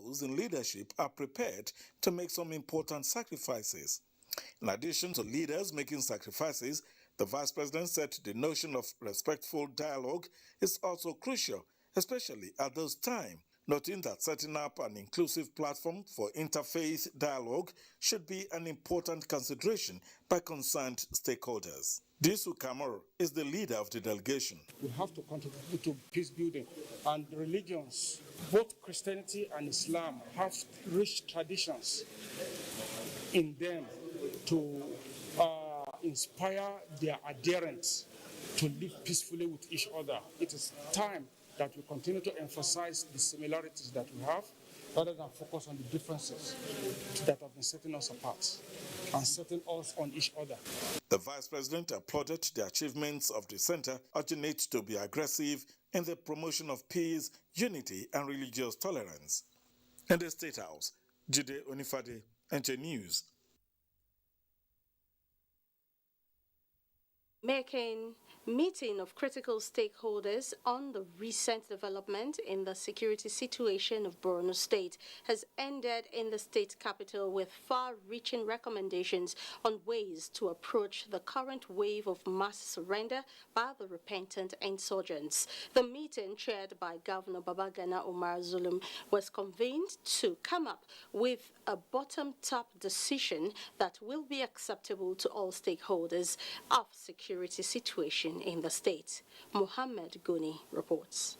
those in leadership are prepared to make some important sacrifices. In addition to leaders making sacrifices, the Vice President said the notion of respectful dialogue is also crucial, especially at this time, noting that setting up an inclusive platform for interfaith dialogue should be an important consideration by concerned stakeholders. Disu Kamara is the leader of the delegation. We have to contribute to peace building, and religions, both Christianity and Islam, have rich traditions in them to inspire their adherents to live peacefully with each other. It is time that we continue to emphasize the similarities that we have rather than focus on the differences that have been setting us apart and setting us on each other. The Vice President applauded the achievements of the center, urging it to be aggressive in the promotion of peace, unity, and religious tolerance. In the State House, Jide Onifade, NTA News. Meeting of critical stakeholders on the recent development in the security situation of Borno State has ended in the state capital with far-reaching recommendations on ways to approach the current wave of mass surrender by the repentant insurgents. The meeting, chaired by Governor Babagana Umar Zulum, was convened to come up with a bottom-top decision that will be acceptable to all stakeholders of security situation in the state. Mohammed Guni reports.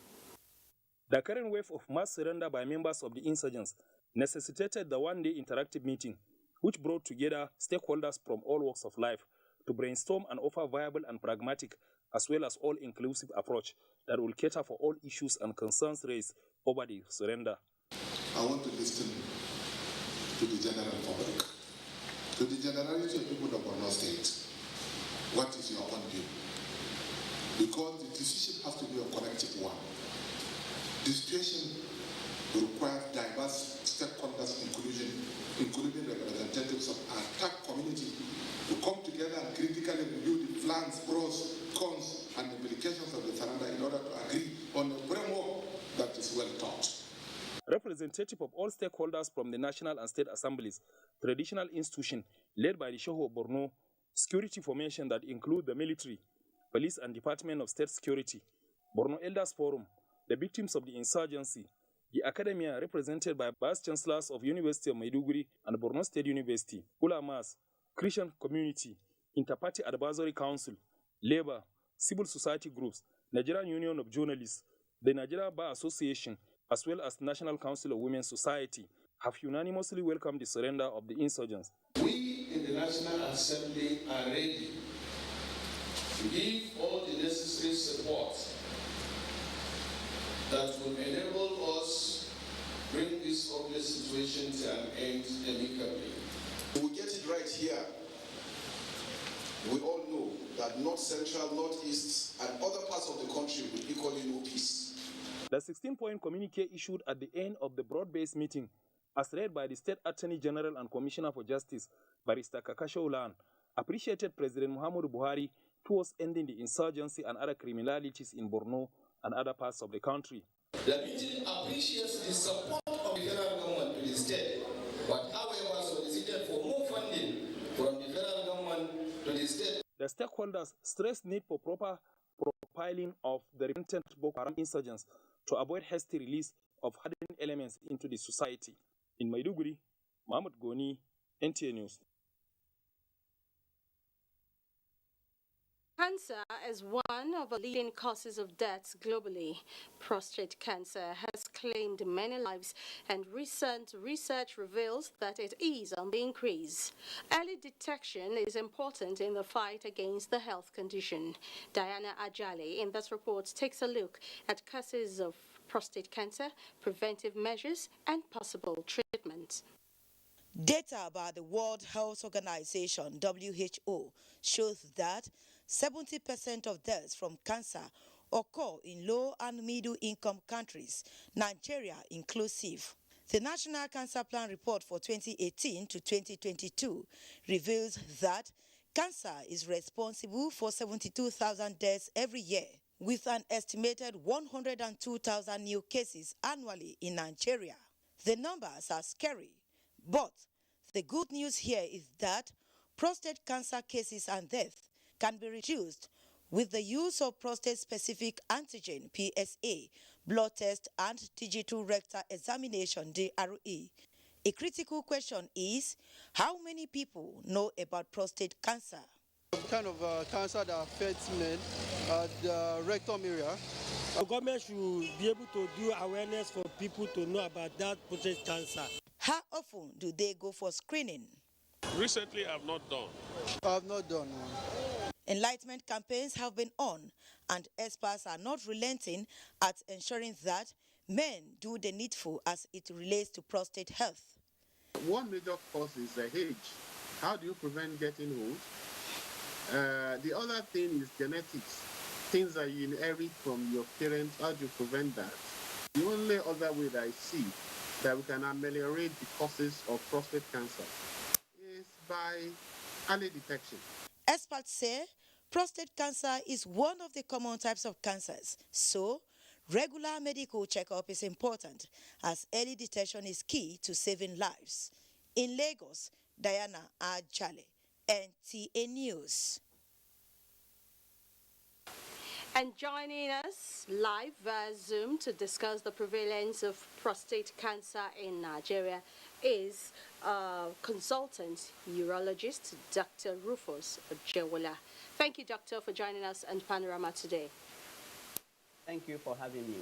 The current wave of mass surrender by members of the insurgents necessitated the one-day interactive meeting, which brought together stakeholders from all walks of life to brainstorm and offer viable and pragmatic as well as all-inclusive approach that will cater for all issues and concerns raised over the surrender. I want to listen to the general public, to the generality of people of Borno State. What is your own view? Because the decision has to be a collective one. The situation requires diverse stakeholders, including representatives of our attack community, to come together and critically review the plans, pros, cons, and implications of the surrender in order to agree on a framework that is well taught. Representative of all stakeholders from the national and state assemblies, traditional institutions led by the Shehu of Borno, security formation that include the military, police and Department of State Security, Borno Elders Forum, the victims of the insurgency, the academia represented by Vice Chancellors of University of Maiduguri and Borno State University, Ulamas, Christian Community, Interparty Advisory Council, Labor, Civil Society Groups, Nigerian Union of Journalists, the Nigerian Bar Association, as well as National Council of Women's Society, have unanimously welcomed the surrender of the insurgents. We in the National Assembly are ready to give all the necessary support that will enable us bring this ugly situation to an end amicably. We get it right here. We all know that North Central, Northeast, and other parts of the country will equally know peace. The 16-point communique issued at the end of the broad-based meeting, as read by the State Attorney General and Commissioner for Justice, Barrister Kakasha Ulan, appreciated President Muhammadu Buhari towards ending the insurgency and other criminalities in Borno and other parts of the country. The meeting appreciates the support of the federal government to the state, but however solicited for more funding from the federal government to the state. The stakeholders stressed need for proper profiling of the repentant Boko Haram insurgents to avoid hasty release of hardened elements into the society. In Maiduguri, Mohammed Goni, NTA News. Cancer is one of the leading causes of deaths globally. Prostate cancer has claimed many lives, and recent research reveals that it is on the increase. Early detection is important in the fight against the health condition. Diana Ajali in this report takes a look at cases of prostate cancer, preventive measures, and possible treatment. Data by the World Health Organization, WHO, shows that 70% of deaths from cancer occur in low and middle income countries, Nigeria inclusive. The National Cancer Plan report for 2018 to 2022 reveals that cancer is responsible for 72,000 deaths every year, with an estimated 102,000 new cases annually in Nigeria. The numbers are scary, but the good news here is that prostate cancer cases and death can be reduced with the use of prostate-specific antigen (PSA), blood test, and digital rectal examination (DRE). A critical question is, how many people know about prostate cancer? Kind of cancer that affects men at the rectum area. The government should be able to do awareness for people to know about that prostate cancer. How often do they go for screening? Recently, I've not done. I've not done. Enlightenment campaigns have been on, and experts are not relenting at ensuring that men do the needful as it relates to prostate health. One major cause is age. How do you prevent getting old? The other thing is genetics. Things that you inherit from your parents, how do you prevent that? The only other way that I see that we can ameliorate the causes of prostate cancer is by early detection. Experts say prostate cancer is one of the common types of cancers, so regular medical checkup is important as early detection is key to saving lives. In Lagos, Diana Ajale, NTA News. And joining us live via Zoom to discuss the prevalence of prostate cancer in Nigeria is consultant urologist Dr. Rufus Ojewola. Thank you, Doctor, for joining us on Panorama today. Thank you for having me.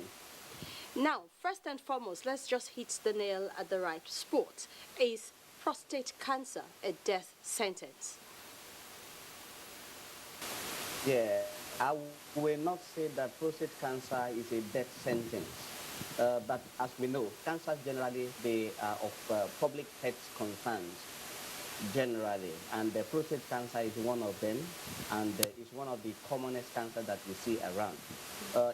Now, first and foremost, let's just hit the nail at the right spot. Is prostate cancer a death sentence? Yeah, I will not say that prostate cancer is a death sentence, but as we know, cancers generally, they are of public health concerns generally, and prostate cancer is one of them, and it's one of the commonest cancers that we see around.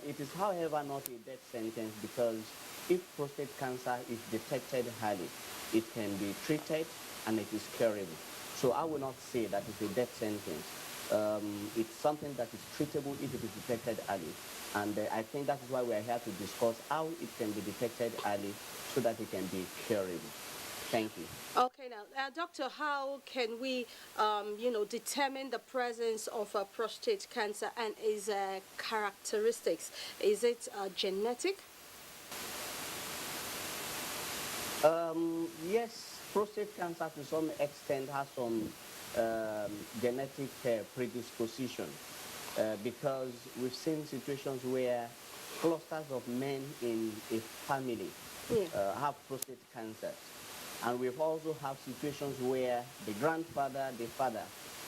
It is, however, not a death sentence because if prostate cancer is detected early, it can be treated and it is curable. So I will not say that it's a death sentence. It's something that is treatable if it is detected early. And I think that is why we are here to discuss how it can be detected early so that it can be curable. Thank you. Okay, now, Doctor, how can we, determine the presence of prostate cancer and its characteristics? Is it genetic? Yes, prostate cancer to some extent has some genetic predisposition because we've seen situations where clusters of men in a family have prostate cancer. And we've also have situations where the grandfather, the father,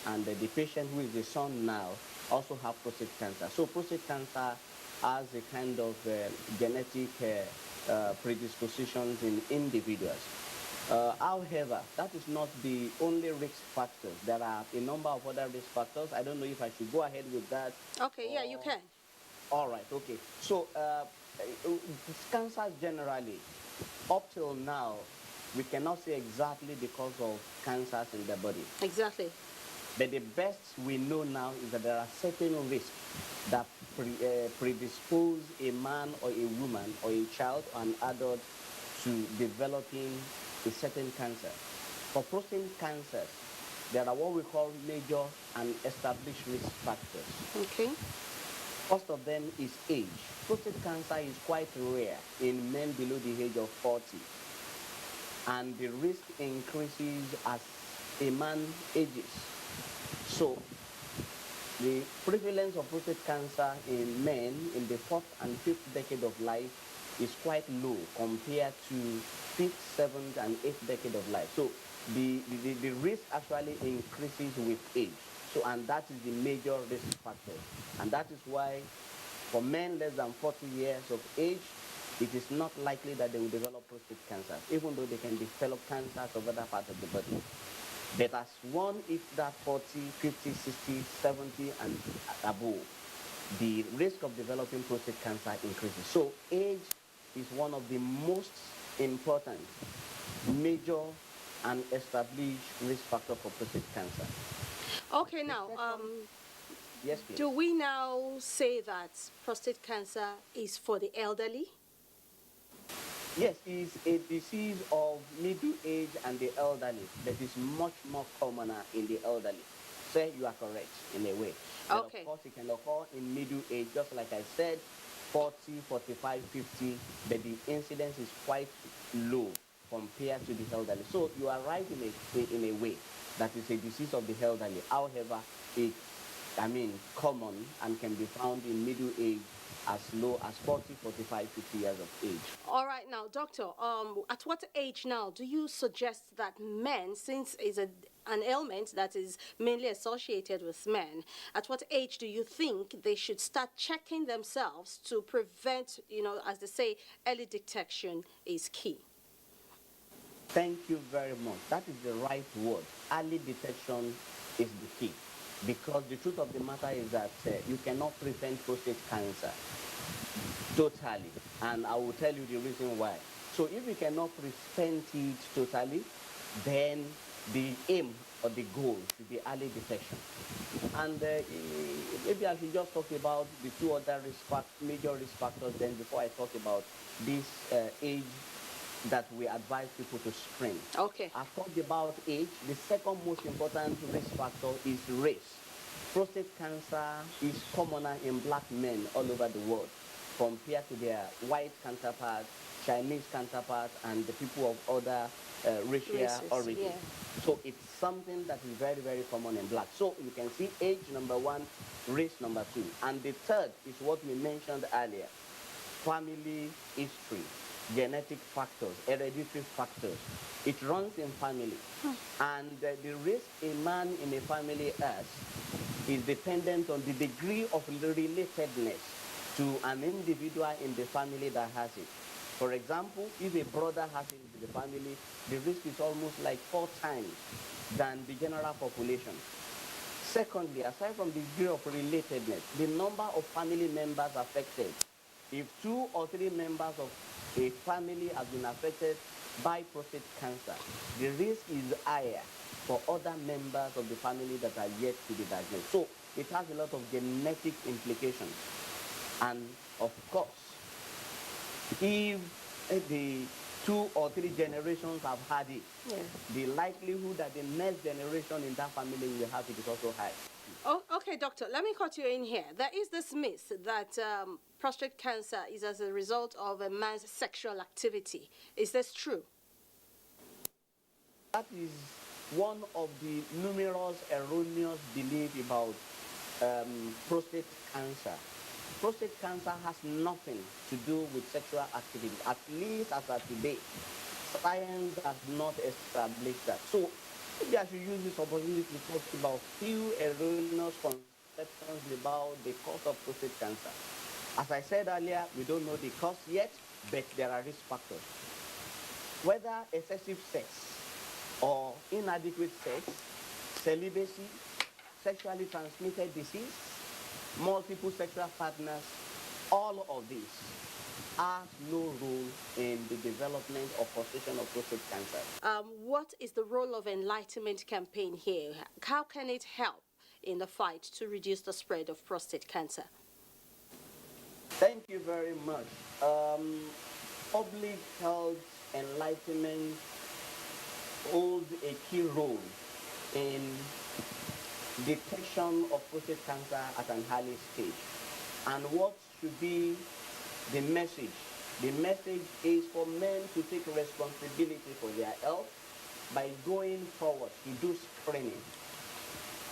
and the patient who is the son now also have prostate cancer. So prostate cancer has a kind of genetic predispositions in individuals. However, that is not the only risk factors. There are a number of other risk factors. I don't know if I should go ahead with that. Okay, yeah, you can. All right, okay. So cancer generally, up till now, we cannot say exactly the cause of cancers in the body. Exactly. But the best we know now is that there are certain risks that predispose a man or a woman or a child or an adult to developing a certain cancer. For prostate cancers, there are what we call major and established risk factors. Okay. First of them is age. Prostate cancer is quite rare in men below the age of 40. And the risk increases as a man ages. So the prevalence of prostate cancer in men in the 4th and 5th decade of life is quite low compared to 5th, 7th, and 8th decade of life. So the risk actually increases with age. So, and that is the major risk factor. And that is why for men less than 40 years of age, it is not likely that they will develop prostate cancer, even though they can develop cancers of other parts of the body. But as one is that 40, 50, 60, 70, and above, the risk of developing prostate cancer increases. So age is one of the most important, major, and established risk factor for prostate cancer. Okay, now, yes, please. do we now say that prostate cancer is for the elderly? Yes, it's a disease of middle age and the elderly, but it's much more commoner in the elderly. So you are correct in a way. But of Okay. course, it can occur in middle age, just like I said, 40, 45, 50, but the incidence is quite low compared to the elderly. So you are right in a way that it's a disease of the elderly. However, it's, I mean, common and can be found in middle age as low as 40, 45, 50 years of age. All right, now, doctor, at what age now do you suggest that men, since it's an ailment that is mainly associated with men, at what age do you think they should start checking themselves to prevent, as they say, early detection is key? Thank you very much. That is the right word. Early detection is the key. Because the truth of the matter is that you cannot prevent prostate cancer totally. And I will tell you the reason why. So if we cannot prevent it totally, then the aim or the goal should be early detection. And maybe I should just talk about the two other major risk factors then before I talk about this age that we advise people to screen. Okay. I've talked about age. The second most important risk factor is race. Prostate cancer is commoner in black men all over the world compared to their white counterparts, Chinese counterparts, and the people of other racial origin. Yeah. So it's something that is very, very common in black. So you can see age number one, race number two. And the third is what we mentioned earlier, family history, genetic factors, hereditary factors. It runs in family. And the risk a man in a family has is dependent on the degree of relatedness to an individual in the family that has it. For example, if a brother has it in the family, the risk is almost like 4 times than the general population. Secondly, aside from the degree of relatedness, the number of family members affected. If 2 or 3 members of a family have been affected by prostate cancer, the risk is higher for other members of the family that are yet to be diagnosed. So it has a lot of genetic implications. And of course, if the 2 or 3 generations have had it, the likelihood that the next generation in that family will have it is also high. Oh, okay, doctor, let me cut you in here. There is this myth that prostate cancer is as a result of a man's sexual activity. Is this true? That is one of the numerous erroneous beliefs about prostate cancer. Prostate cancer has nothing to do with sexual activity, at least as of today. Science has not established that. So maybe I should use this opportunity to talk about few erroneous conceptions about the cause of prostate cancer. As I said earlier, we don't know the cause yet, but there are risk factors. Whether excessive sex or inadequate sex, celibacy, sexually transmitted disease, multiple sexual partners, all of these has no role in the development or causation of prostate cancer. What is the role of enlightenment campaign here? How can it help in the fight to reduce the spread of prostate cancer? Thank you very much. Public health enlightenment holds a key role in detection of prostate cancer at an early stage. And what should be the message? The message is for men to take responsibility for their health by going forward to do screening.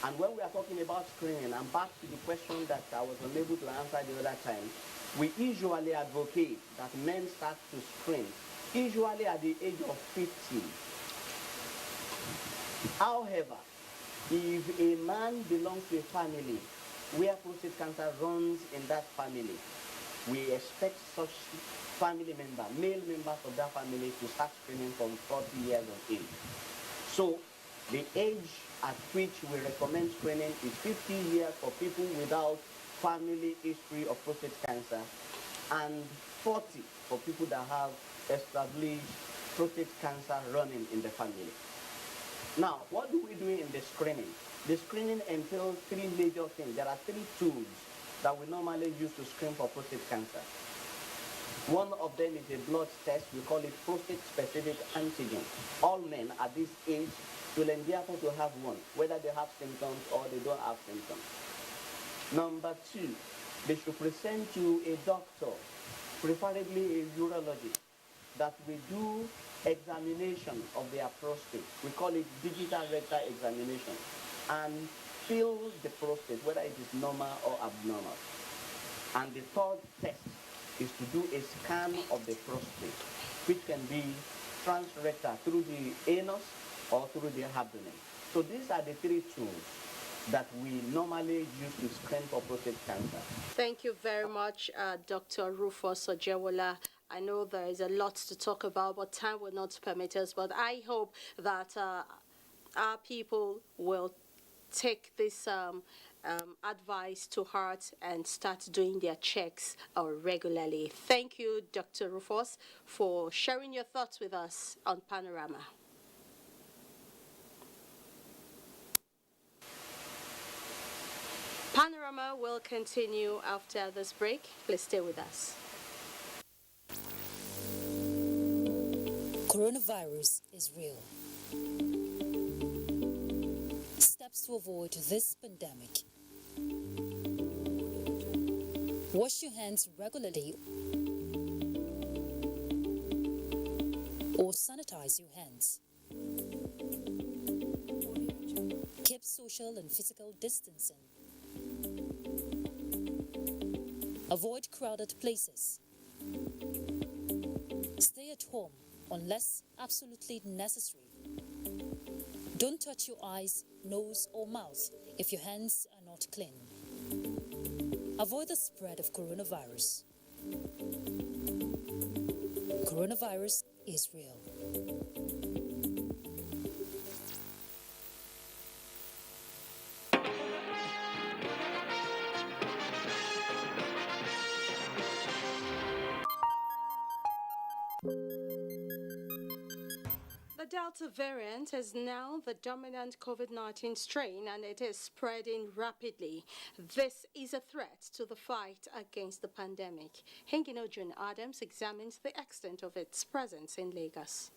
And when we are talking about screening, I'm back to the question that I was unable to answer the other time. We usually advocate that men start to screen, usually at the age of 50. However, if a man belongs to a family where prostate cancer runs in that family, we expect such family member, male members of that family, to start screening from 40 years of age. So the age at which we recommend screening is 50 years for people without family history of prostate cancer, and 40 for people that have established prostate cancer running in the family. Now, what do we do in the screening? The screening entails 3 major things. There are 3 tools that we normally use to screen for prostate cancer. One of them is a blood test. We call it prostate-specific antigen. All men at this age will endeavor to have one, whether they have symptoms or they don't have symptoms. Number two, they should present you a doctor, preferably a urologist, that will do examination of their prostate. We call it digital rectal examination, and feel the prostate, whether it is normal or abnormal. And the third test is to do a scan of the prostate, which can be transrectal through the anus or through the abdomen. So these are the three tools that we normally use to screen for prostate cancer. Thank you very much, Dr. Rufus Ojewola. I know there is a lot to talk about, but time will not permit us. But I hope that our people will take this advice to heart and start doing their checks regularly. Thank you, Dr. Rufus, for sharing your thoughts with us on Panorama. Panorama will continue after this break. Please stay with us. Coronavirus is real. Steps to avoid this pandemic. Wash your hands regularly or sanitize your hands. Keep social and physical distancing. Avoid crowded places. Stay at home unless absolutely necessary. Don't touch your eyes, nose, or mouth if your hands are not clean. Avoid the spread of coronavirus. Coronavirus is real. The Delta variant is now the dominant COVID-19 strain, and it is spreading rapidly. This is a threat to the fight against the pandemic. Hengino June Adams examines the extent of its presence in Lagos.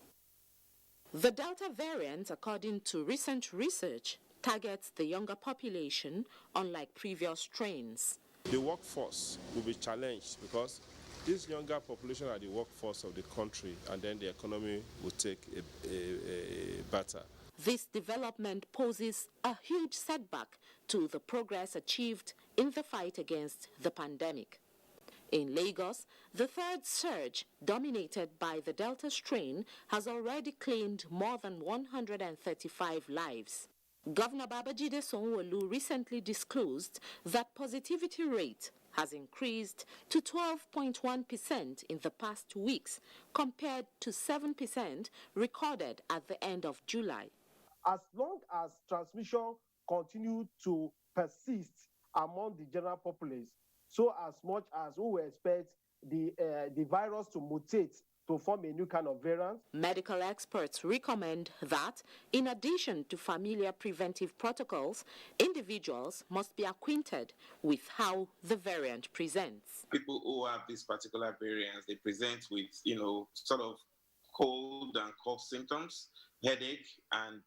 The Delta variant, according to recent research, targets the younger population, unlike previous strains. The workforce will be challenged because this younger population are the workforce of the country, and then the economy will take a batter. This development poses a huge setback to the progress achieved in the fight against the pandemic. In Lagos, the third surge, dominated by the Delta strain, has already claimed more than 135 lives. Governor Babajide Sanwo-Olu recently disclosed that positivity rate has increased to 12.1% in the past 2 weeks, compared to 7% recorded at the end of July. As long as transmission continues to persist among the general populace, so as much as we will expect the virus to mutate to form a new kind of variant. Medical experts recommend that, in addition to familiar preventive protocols, individuals must be acquainted with how the variant presents. People who have this particular variant, they present with, sort of cold and cough symptoms, headache, and,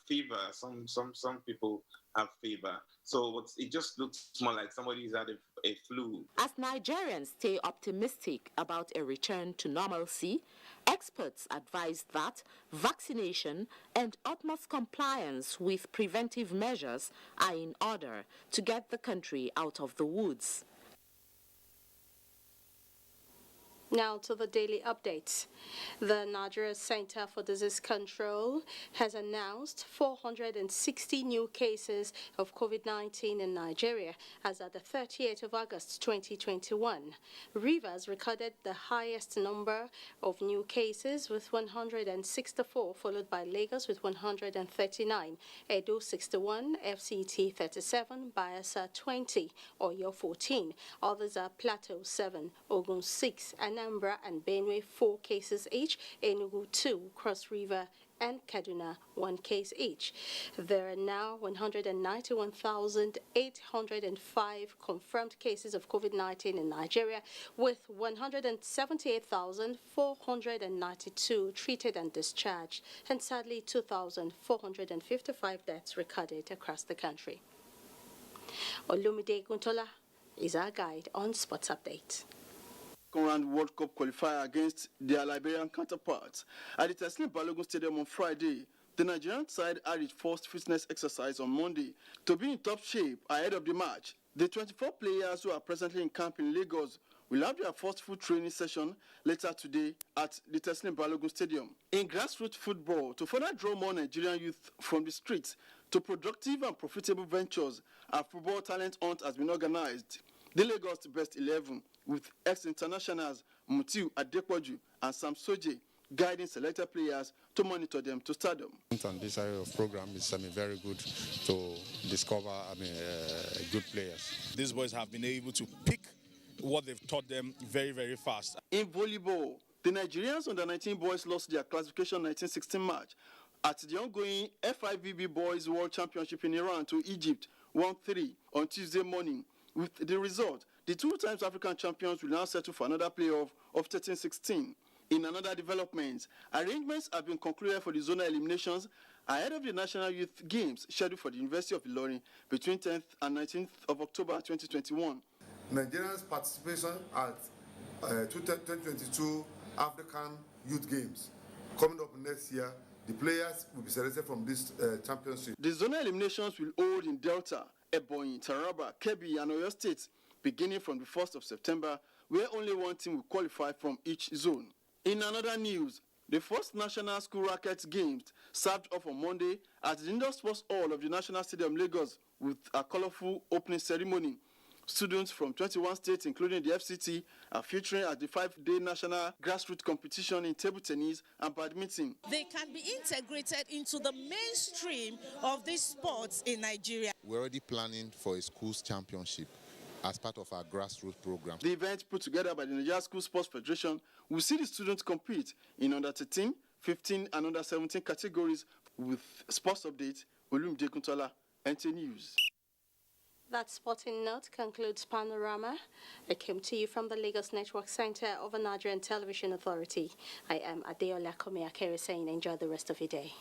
fever. Some people have fever. So it just looks more like somebody's had a flu. As Nigerians stay optimistic about a return to normalcy, experts advise that vaccination and utmost compliance with preventive measures are in order to get the country out of the woods. Now to the daily updates. The Nigeria Center for Disease Control has announced 460 new cases of COVID-19 in Nigeria as at the 30th of August 2021. Rivers recorded the highest number of new cases with 164, followed by Lagos with 139, Edo 61, FCT 37, Bayelsa 20, Oyo 14. Others are Plateau 7, Ogun 6, and Anambra and Benue 4 cases each, Enugu 2, Cross River and Kaduna 1 case each. There are now 191,805 confirmed cases of COVID-19 in Nigeria, with 178,492 treated and discharged, and sadly 2,455 deaths recorded across the country. Olumide Guntola is our guide on Sports Update. Round World Cup qualifier against their Liberian counterparts at the Teslim Balogun Stadium on Friday. The Nigerian side had its first fitness exercise on Monday to be in top shape ahead of the match. The 24 players who are presently in camp in Lagos will have their first full training session later today at the Teslim Balogun Stadium. In grassroots football, to further draw more Nigerian youth from the streets to productive and profitable ventures, a football talent hunt has been organized. The Lagos Best 11, with ex-internationals Mutiu Adepoju and Sam Soje guiding selected players to monitor them to stardom. On this area of program is very good to discover good players. These boys have been able to pick what they've taught them very, very fast. In volleyball, the Nigerians under-19 boys lost their classification 1916 match at the ongoing FIVB Boys World Championship in Iran to Egypt 1-3 on Tuesday morning. With the result, the two-times African champions will now settle for another playoff of 13-16. In another development, arrangements have been concluded for the zonal eliminations ahead of the National Youth Games scheduled for the University of Ilorin between 10th and 19th of October 2021. Nigerians' participation at 2022 African Youth Games coming up next year. The players will be selected from this championship. The zonal eliminations will hold in Delta, Ebonyi, Taraba, Kebbi, and Oyo States beginning from the 1st of September, where only one team will qualify from each zone. In another news, the first National School Rackets Games served off on Monday at the Indoor Sports Hall of the National Stadium, Lagos, with a colorful opening ceremony. Students from 21 states, including the FCT, are featuring at the 5-day national grassroots competition in table tennis and badminton. They can be integrated into the mainstream of these sports in Nigeria. We're already planning for a schools championship as part of our grassroots program. The event put together by the Nigerian School Sports Federation will see the students compete in under 13, 15, and under 17 categories. With sports update, Olumide Guntola, NTA News. That sporting note concludes Panorama. It came to you from the Lagos Network Center of the Nigerian Television Authority. I am Adeola Komiakere saying enjoy the rest of your day.